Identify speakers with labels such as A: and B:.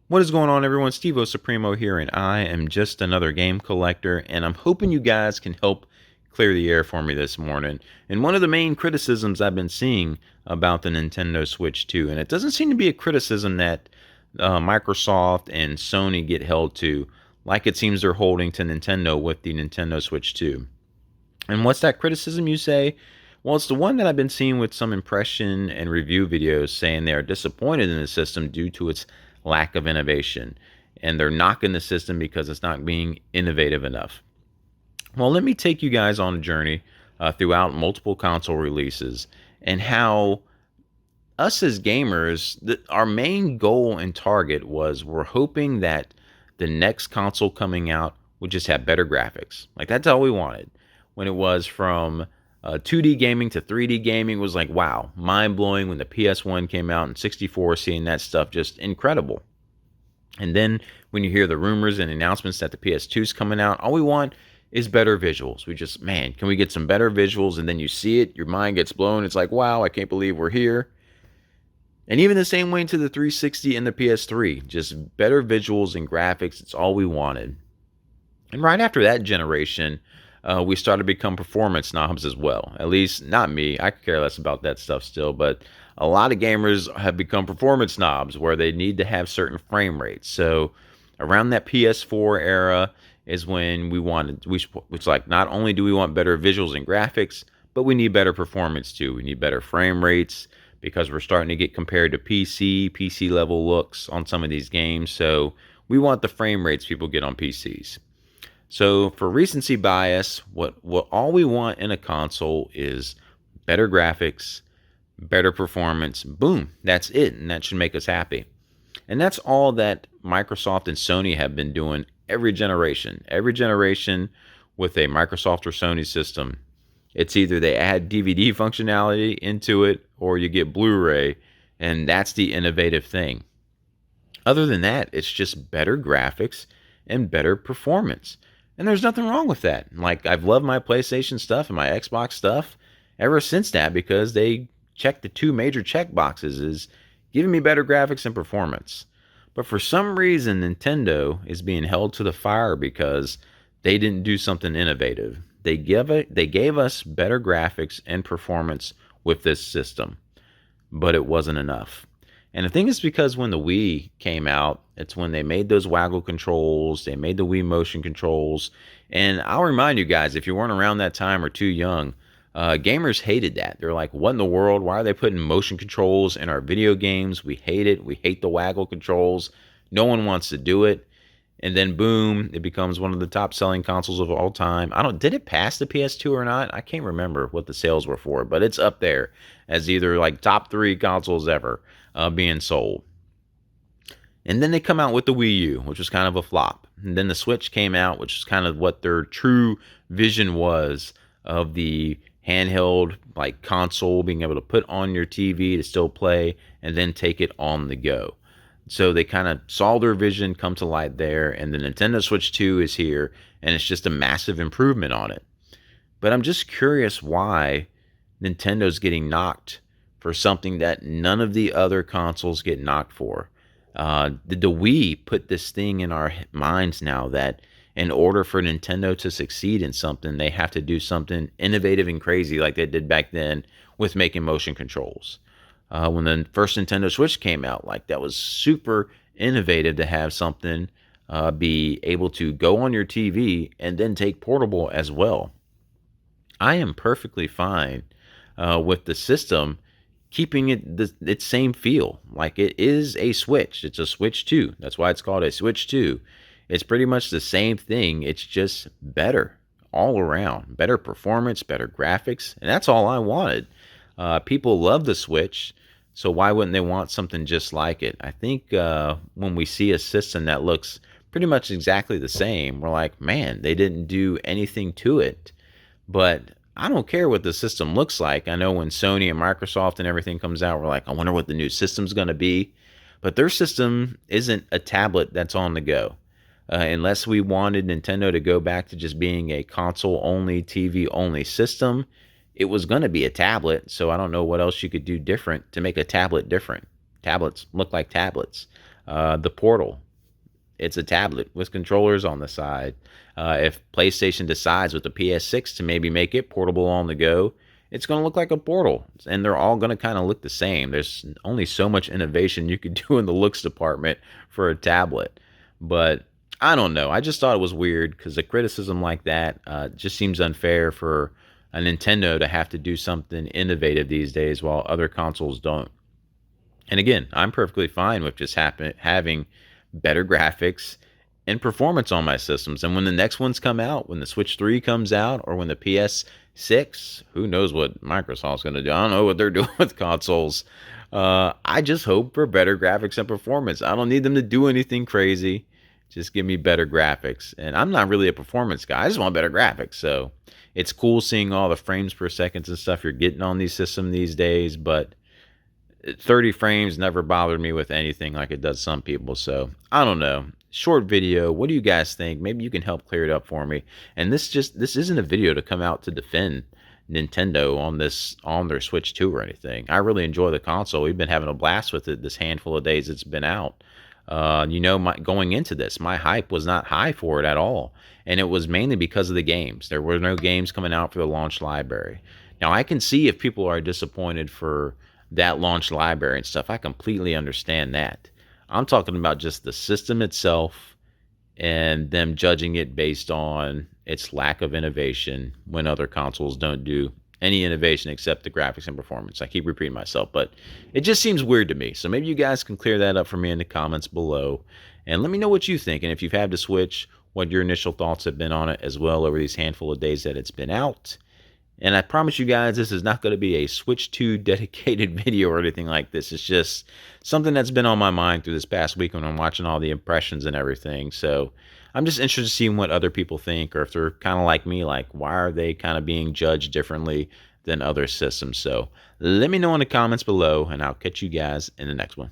A: What is going on, everyone? Steve Supremo here, and I am just another game collector, and I'm hoping you guys can help clear the air for me this morning. And one of the main criticisms I've been seeing about the Nintendo Switch 2, and it doesn't seem to be a criticism that Microsoft and Sony get held to, like it seems they're holding to Nintendo with the Nintendo Switch 2. And what's that criticism, you say? Well, it's the one that I've been seeing with some impression and review videos saying they are disappointed in the system due to its lack of innovation. And they're knocking the system because it's not being innovative enough. Well, let me take you guys on a journey throughout multiple console releases and how us as gamers, our main goal and target was we're hoping that the next console coming out would just have better graphics. Like, that's all we wanted. When it was from 2D gaming to 3D gaming, was like, wow, mind blowing when the PS1 came out and 64, seeing that stuff just incredible. And then when you hear the rumors and announcements that the PS2 is coming out, all we want is better visuals. We just, man, can we get some better visuals? And then you see it, your mind gets blown. It's like, wow, I can't believe we're here. And even the same way to the 360 and the PS3, just better visuals and graphics. It's all we wanted. And right after that generation, we started to become performance snobs as well. At least, not me. I could care less about that stuff still. But a lot of gamers have become performance snobs where they need to have certain frame rates. So around that PS4 era is when which like, not only do we want better visuals and graphics, but we need better performance too. We need better frame rates because we're starting to get compared to PC level looks on some of these games. So we want the frame rates people get on PCs. So for recency bias, what all we want in a console is better graphics, better performance. Boom, that's it, and that should make us happy. And that's all that Microsoft and Sony have been doing every generation. Every generation with a Microsoft or Sony system, it's either they add DVD functionality into it or you get Blu-ray, and that's the innovative thing. Other than that, it's just better graphics and better performance. And there's nothing wrong with that. Like, I've loved my PlayStation stuff and my Xbox stuff ever since that because they check the two major check boxes is giving me better graphics and performance. But for some reason, Nintendo is being held to the fire because they didn't do something innovative. They gave us better graphics and performance with this system, but it wasn't enough. And I think it's because when the Wii came out, it's when they made those waggle controls, they made the Wii motion controls. And I'll remind you guys, if you weren't around that time or too young, gamers hated that. They're like, what in the world? Why are they putting motion controls in our video games? We hate it. We hate the waggle controls. No one wants to do it. And then boom, it becomes one of the top selling consoles of all time. Did it pass the PS2 or not? I can't remember what the sales were for, but it's up there as either like top 3 consoles ever being sold. And then they come out with the Wii U, which was kind of a flop. And then the Switch came out, which is kind of what their true vision was of the handheld like console, being able to put on your TV to still play and then take it on the go. So they kind of saw their vision come to light there, and the Nintendo Switch 2 is here, and it's just a massive improvement on it. But I'm just curious why Nintendo's getting knocked for something that none of the other consoles get knocked for. Did the Wii put this thing in our minds now that in order for Nintendo to succeed in something, they have to do something innovative and crazy like they did back then with making motion controls? When the first Nintendo Switch came out, like, that was super innovative to have something be able to go on your TV and then take portable as well. I am perfectly fine with the system keeping its same feel. Like, it is a Switch. It's a Switch 2. That's why it's called a Switch 2. It's pretty much the same thing. It's just better all around. Better performance, better graphics. And that's all I wanted. People love the Switch, so why wouldn't they want something just like it? I think when we see a system that looks pretty much exactly the same, we're like, man, they didn't do anything to it. But I don't care what the system looks like. I know when Sony and Microsoft and everything comes out, we're like, I wonder what the new system's going to be. But their system isn't a tablet that's on the go. Unless we wanted Nintendo to go back to just being a console-only, TV-only system, it was going to be a tablet. So I don't know what else you could do different to make a tablet different. Tablets look like tablets. The Portal. It's a tablet with controllers on the side. If PlayStation decides with the PS6 to maybe make it portable on the go, it's going to look like a Portal, and they're all going to kind of look the same. There's only so much innovation you could do in the looks department for a tablet, but I don't know. I just thought it was weird because a criticism like that just seems unfair for a Nintendo to have to do something innovative these days while other consoles don't. And again, I'm perfectly fine with just having better graphics and performance on my systems. And when the next ones come out, when the Switch 3 comes out, or when the PS6, who knows what Microsoft's going to do? I don't know what they're doing with consoles. I just hope for better graphics and performance. I don't need them to do anything crazy. Just give me better graphics. And I'm not really a performance guy. I just want better graphics. So it's cool seeing all the frames per second and stuff you're getting on these systems these days, but 30 frames never bothered me with anything like it does some people. So I don't know. Short video. What do you guys think? Maybe you can help clear it up for me. And this isn't a video to come out to defend Nintendo on their Switch 2 or anything. I really enjoy the console. We've been having a blast with it this handful of days it's been out. Going into this, my hype was not high for it at all, and it was mainly because of the games. There were no games coming out for the launch library. Now I can see if people are disappointed for that launch library and stuff. I completely understand that. I'm talking about just the system itself and them judging it based on its lack of innovation when other consoles don't do any innovation except the graphics and performance. I keep repeating myself, but it just seems weird to me. So maybe you guys can clear that up for me in the comments below and let me know what you think. And if you've had the Switch, what your initial thoughts have been on it as well over these handful of days that it's been out. And I promise you guys, this is not going to be a Switch 2 dedicated video or anything like this. It's just something that's been on my mind through this past week when I'm watching all the impressions and everything. So I'm just interested to see what other people think, or if they're kind of like me, like why are they kind of being judged differently than other systems. So let me know in the comments below, and I'll catch you guys in the next one.